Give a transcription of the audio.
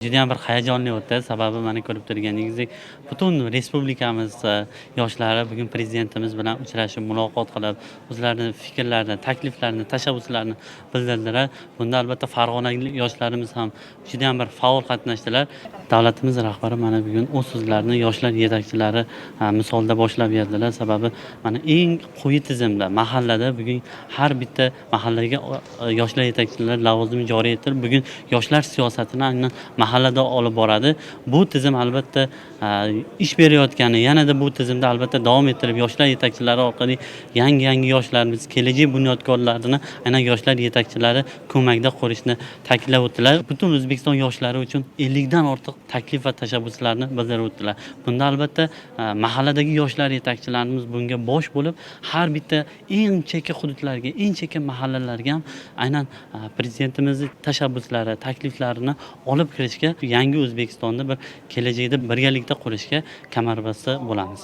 Judayam bir hayajonli o'tdi. Sababi mana ko'rib turganingizdek, butun respublikamiz yoshlari bugun prezidentimiz bilan uchrashib, muloqot qilib, o'zlarining fikrlarini, takliflarini, tashabbuslarini bildirdilar. Bunda albatta farg'onalik yoshlarimiz ham judayam bir faol qatnashdilar. Davlatimiz rahbari mana bugun o'z so'zlarini yoshlar yetakchilari misolida boshlab berdilar. Sababi mana eng quyi tizimda, mahallada bugun har bitta mahallaga yoshlar yetakchilari lavozimi joriy etilib, bugun yoshlar siyosatini aynan mahallada olib boradi. Bu tizim albatta ish berayotgani, yanada bu tizimda albatta davom ettirib yoshlar yetakchilari orqali yangi yoshlarimiz, kelajak bunyodkorlarini aynan yoshlar yetakchilari ko'makda qolishni ta'kidlab o'tdilar. Butun O'zbekiston yoshlari uchun 50 dan ortiq taklif va tashabbuslarni bildirib o'tdilar. Bunda albatta mahalladagi yoshlar yetakchilarimiz bunga bosh bo'lib, har bitta eng chekka hududlarga, eng chekka mahallalarga ham aynan prezidentimizning tashabbuslari, takliflarini olib kirishga, yangi O'zbekistonni bir kelajakda birgalikda qurishga kamarbasta bo'lamiz.